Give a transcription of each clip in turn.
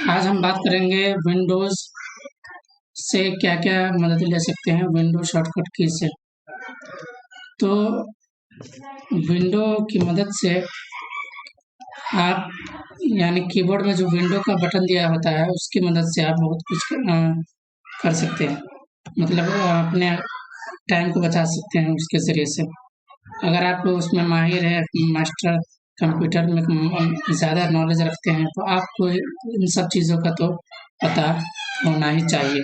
आज हम बात करेंगे विंडोज़ से क्या-क्या मदद ले सकते हैं विंडो शॉर्टकट की से। तो विंडो की मदद से आप यानी कीबोर्ड में जो विंडो का बटन दिया होता है उसकी मदद से आप बहुत कुछ कर सकते हैं। मतलब अपने टाइम को बचा सकते हैं उसके ज़रिए से। अगर आप उसमें माहिर हैं, मास्टर कंप्यूटर में ज़्यादा नॉलेज रखते हैं तो आपको इन सब चीज़ों का तो पता होना ही चाहिए।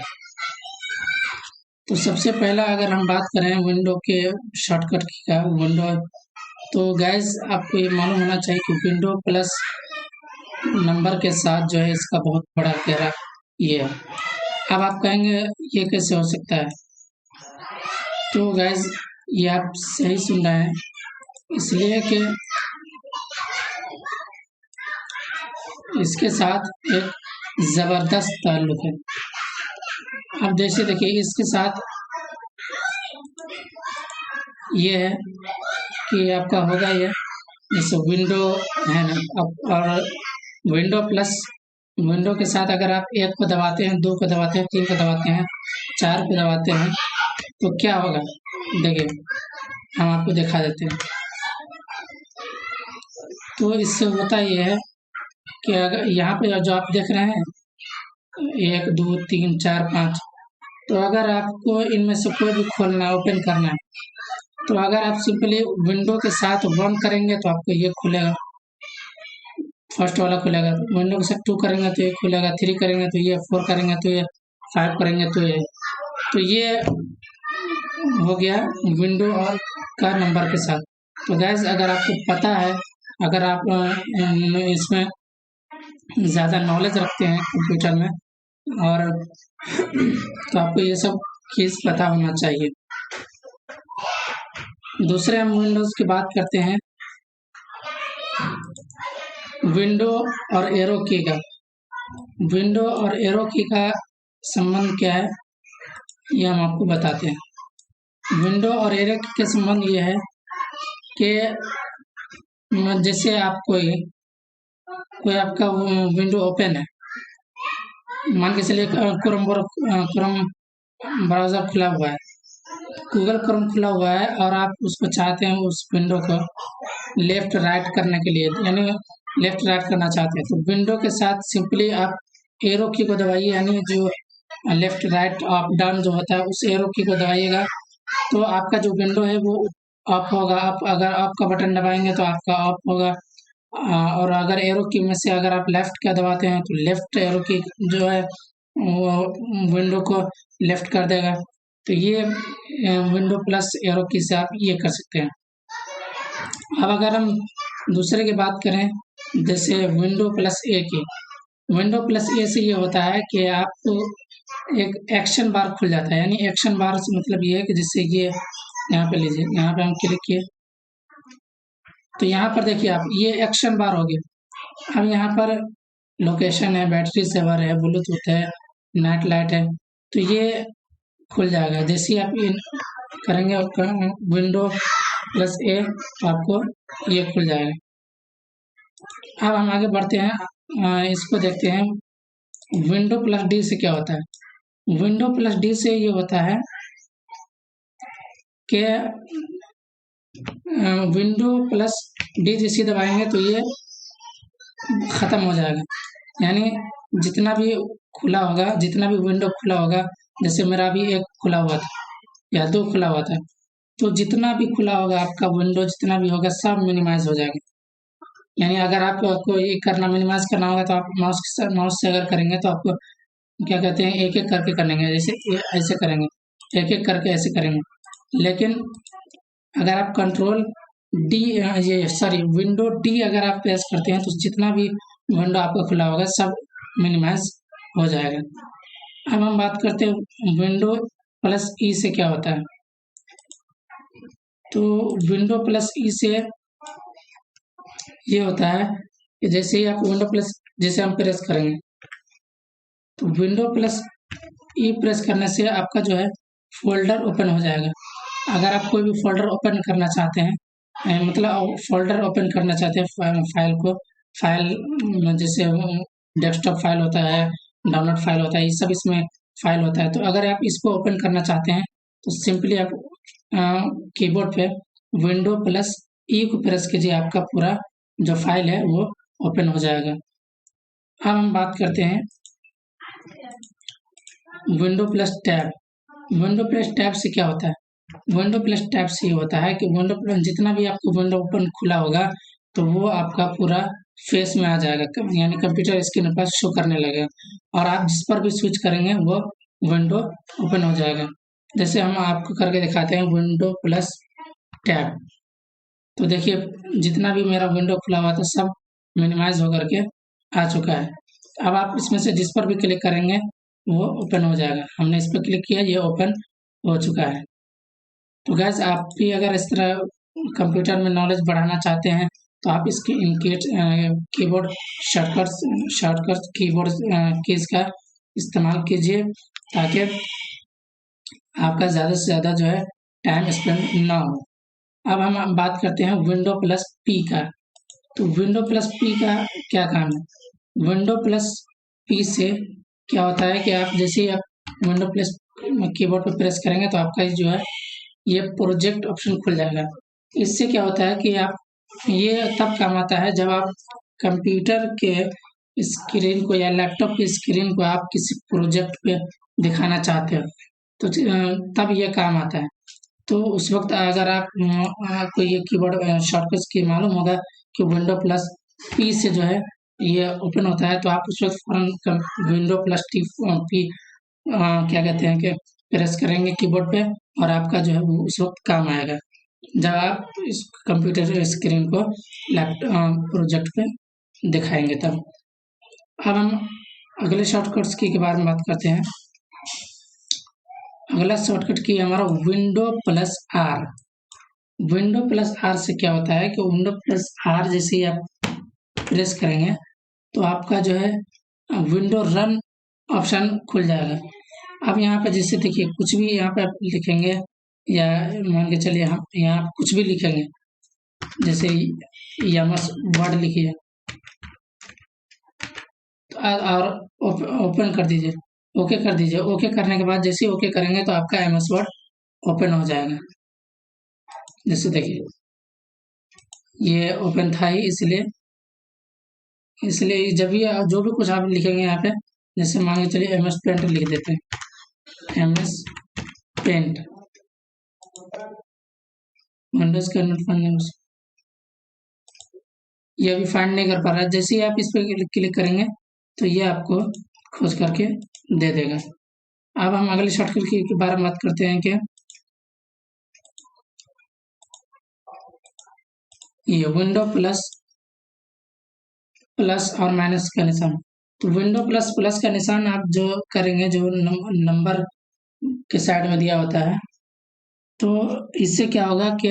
तो सबसे पहला अगर हम बात करें विंडो के शॉर्टकट की का विंडो, तो गाइस आपको ये मालूम होना चाहिए कि विंडो प्लस नंबर के साथ जो है इसका बहुत बड़ा गहरा ये है। अब आप कहेंगे ये कैसे हो सकता है? तो गाइस ये आप सही सुन रहे हैं, इसलिए कि इसके साथ एक ज़बरदस्त ताल्लुक है। अब जैसे देखिए इसके साथ ये है कि आपका होगा ये जैसे विंडो है ना, अब और विंडो प्लस विंडो के साथ अगर आप 1 को दबाते हैं, 2 को दबाते हैं, 3 को दबाते हैं, 4 को दबाते हैं तो क्या होगा? देखिए हम आपको दिखा देते हैं। तो इससे होता ये है कि अगर यहाँ पे जो आप देख रहे हैं 1, 2, 3, 4, 5, तो अगर आपको इनमें से कोई भी खोलना है, ओपन करना है, तो अगर आप सिंपली विंडो के साथ 1 करेंगे तो आपको ये खुलेगा, फर्स्ट वाला खुलेगा। विंडो के साथ 2 करेंगे तो ये खुलेगा, 3 करेंगे तो ये, 4 करेंगे तो ये, 5 करेंगे तो ये। तो ये हो गया विंडो और का नंबर के साथ। तो गैस अगर आपको पता है, अगर आप इसमें ज़्यादा नॉलेज रखते हैं कंप्यूटर में और तो आपको ये सब चीज़ पता होना चाहिए। दूसरे हम विंडोज़ की बात करते हैं, विंडो और एरो की का। विंडो और एरो की का संबंध क्या है ये हम आपको बताते हैं। विंडो और एरो की का संबंध ये है कि जैसे आप कोई आपका विंडो ओपन है, मान के चलिए क्रोम ब्राउज़र खुला हुआ है, गूगल क्रोम खुला हुआ है और आप उसको चाहते हैं उस विंडो को लेफ्ट राइट करने के लिए, यानी लेफ्ट राइट करना चाहते हैं, तो विंडो के साथ सिंपली आप एरो की को दबाइए, यानी जो लेफ्ट राइट अप डाउन जो होता है उस एरो की को दबाइएगा तो आपका जो विंडो है वो ऑफ होगा। आप अगर ऑफ का बटन दबाएंगे तो आपका ऑफ होगा, और अगर एरो की में से अगर आप लेफ्ट का दबाते हैं तो लेफ्ट एरो की जो है वो विंडो को लेफ्ट कर देगा। तो ये विंडो प्लस एरो की से आप ये कर सकते हैं। अब अगर हम दूसरे की बात करें, जैसे विंडो प्लस ए की, विंडो प्लस ए से ये होता है कि आपको एक एक्शन बार खुल जाता है, यानी एक्शन बार से मतलब ये है कि जिससे ये यहाँ पे लीजिए, यहाँ पे हम क्लिक किए तो यहाँ पर देखिए आप ये एक्शन बार हो गया। अब यहाँ पर लोकेशन है, बैटरी सेवर है, ब्लूटूथ है, नाइट लाइट है, तो ये खुल जाएगा। जैसे ही आप इन करेंगे विंडो प्लस ए तो आपको ये खुल जाएगा। अब हम आगे बढ़ते हैं, इसको देखते हैं विंडो प्लस डी से क्या होता है। विंडो प्लस डी से ये होता है कि विंडो प्लस डी जैसे दबाएंगे तो ये ख़त्म हो जाएगा, यानी जितना भी खुला होगा, जितना भी विंडो खुला होगा, जैसे मेरा अभी 1 खुला हुआ था या 2 खुला हुआ था, तो जितना भी खुला होगा आपका विंडो जितना भी होगा सब मिनिमाइज हो जाएगा। यानी अगर आपको ये करना मिनिमाइज करना होगा तो आप माउस से अगर करेंगे तो आपको क्या कहते हैं एक एक करके करेंगे, जैसे ऐसे करेंगे, एक एक करके ऐसे करेंगे। लेकिन अगर आप कंट्रोल डी ये सॉरी विंडो डी अगर आप प्रेस करते हैं तो जितना भी विंडो आपका खुला होगा सब मिनिमाइज हो जाएगा। अब हम बात करते हैं विंडो प्लस ई से क्या होता है। तो विंडो प्लस ई से ये होता है कि जैसे ही आप विंडो प्लस जैसे हम प्रेस करेंगे तो विंडो प्लस ई प्रेस करने से आपका जो है फोल्डर ओपन हो जाएगा। अगर आप कोई भी फोल्डर ओपन करना चाहते हैं, मतलब फोल्डर ओपन करना चाहते हैं फाइल को, फाइल जैसे डेस्कटॉप फाइल होता है, डाउनलोड फाइल होता है, ये सब इसमें फाइल होता है। तो अगर आप इसको ओपन करना चाहते हैं तो सिंपली आप कीबोर्ड पे विंडो प्लस ई को प्रेस कीजिए, आपका पूरा जो फाइल है वो ओपन हो जाएगा। अब हम बात करते हैं window plus tab. Window plus tab से क्या होता है? विंडो प्लस टैब से ये होता है कि विंडो प्लस जितना भी आपको विंडो ओपन खुला होगा तो वो आपका पूरा फेस में आ जाएगा, यानी कंप्यूटर स्क्रीन पर शो करने लगेगा, और आप जिस पर भी स्विच करेंगे वो विंडो ओपन हो जाएगा। जैसे हम आपको करके दिखाते हैं विंडो प्लस टैब। तो देखिए जितना भी मेरा विंडो खुला हुआ था सब मिनिमाइज होकर के आ चुका है। अब आप इसमें से जिस पर भी क्लिक करेंगे वो ओपन हो जाएगा। हमने इस पर क्लिक किया, ये ओपन हो चुका है। तो गैस आप भी अगर इस तरह कंप्यूटर में नॉलेज बढ़ाना चाहते हैं तो आप इसकी कीबोर्ड शॉर्टकट कीबोर्ड कीज का इस्तेमाल कीजिए, ताकि आपका ज़्यादा से ज़्यादा जो है टाइम स्पेंड ना हो। अब हम बात करते हैं विंडो प्लस पी का। तो विंडो प्लस पी का क्या काम है? विंडो प्लस पी से क्या होता है कि आप जैसे ही आप विंडो प्लस कीबोर्ड पर प्रेस करेंगे तो आपका जो है ये प्रोजेक्ट ऑप्शन खुल जाएगा। इससे क्या होता है कि आप ये तब काम आता है जब आप कंप्यूटर के स्क्रीन को या लैपटॉप की स्क्रीन को आप किसी प्रोजेक्ट पे दिखाना चाहते हो, तो तब ये काम आता है। तो उस वक्त अगर आपको ये कीबोर्ड शॉर्टकट की मालूम होगा कि विंडो प्लस पी से जो है ये ओपन होता है, तो आप उस वक्त फौरन विंडो प्लस पी क्या कहते हैं कि प्रेस करेंगे कीबोर्ड पे, और आपका जो है वो उस वक्त काम आएगा जब आप इस कंप्यूटर स्क्रीन को लैपटॉप प्रोजेक्ट पे दिखाएंगे तब। अब हम अगले शॉर्टकट्स के बारे में बात करते हैं। अगला शॉर्टकट की हमारा window plus R. Window plus R से क्या होता है कि विंडो प्लस आर जैसे ही आप प्रेस करेंगे तो आपका जो है विंडो रन ऑप्शन खुल जाएगा। अब यहाँ पे जैसे देखिए कुछ भी यहाँ पे आप लिखेंगे, या मान के चलिए हम यहाँ कुछ भी लिखेंगे, जैसे यमस वर्ड लिखिए और ओपन कर दीजिए, ओके कर दीजिए। ओके करने के बाद जैसे ही ओके करेंगे तो आपका एमएस वर्ड ओपन हो जाएगा। जैसे देखिए ये ओपन था ही, इसलिए जब भी जो भी कुछ आप लिखेंगे यहाँ पे, जैसे मान के चलिए एमएस पेंट लिख देते हैं, एमएस पेंट विंडोज का नोट फाइंड, ये अभी फाइंड नहीं कर पा रहा है। जैसे ही आप इस पर क्लिक करेंगे तो ये आपको खोज करके दे देगा। अब हम अगले शॉर्टकट के बारे में बात करते हैं कि ये विंडो प्लस और माइनस का निशान। तो विंडो प्लस का निशान आप जो करेंगे, जो नंबर के साइड में दिया होता है, तो इससे क्या होगा कि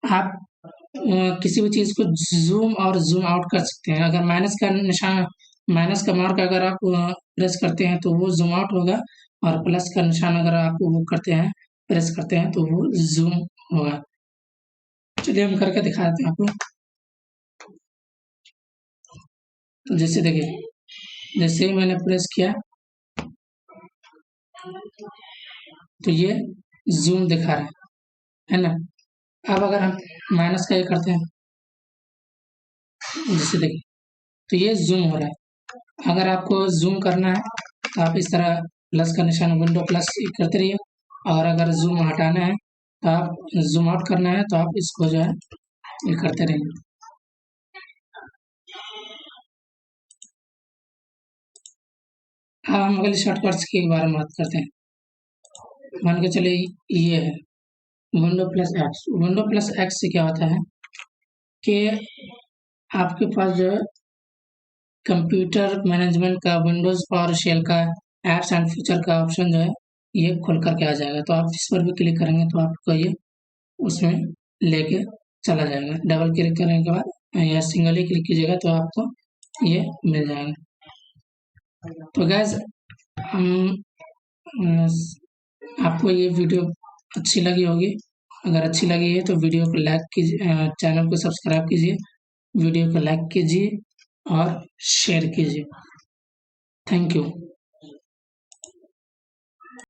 आप किसी भी चीज को जूम और जूम आउट कर सकते हैं। अगर माइनस का निशान, माइनस का मार्क अगर आप प्रेस करते हैं तो वो जूम आउट होगा, और प्लस का निशान अगर आप वो करते हैं प्रेस करते हैं तो वो जूम होगा। चलिए हम करके दिखाते हैं आपको। तो जैसे देखिए जैसे ही मैंने प्रेस किया तो ये जूम दिखा रहा है ना। अब अगर हम माइनस का ये करते हैं, जैसे देखिए तो ये जूम हो रहा है। अगर आपको जूम करना है तो आप इस तरह प्लस का निशान विंडो प्लस करते रहिए, और अगर जूम हटाना है तो आप जूम आउट करना है तो आप इसको जो है ये करते रहिए। अब हम अगले शॉर्टकट्स के बारे में बात करते हैं। मान के चलिए ये है window plus x. Window plus x से क्या होता है कि आपके पास जो है कंप्यूटर मैनेजमेंट का, विंडोज पावर शेल का, एप्स एंड फीचर का ऑप्शन जो है ये खुल करके आ जाएगा। तो आप जिस पर भी क्लिक करेंगे तो आपको ये उसमें लेके चला जाएगा। डबल क्लिक करने के बाद या सिंगल ही क्लिक कीजिएगा तो आपको ये मिल जाएगा। तो गैस हम आपको ये वीडियो अच्छी लगी होगी। अगर अच्छी लगी है तो वीडियो को लाइक कीजिए, चैनल को सब्सक्राइब कीजिए, वीडियो को लाइक कीजिए और शेयर कीजिए। Thank you.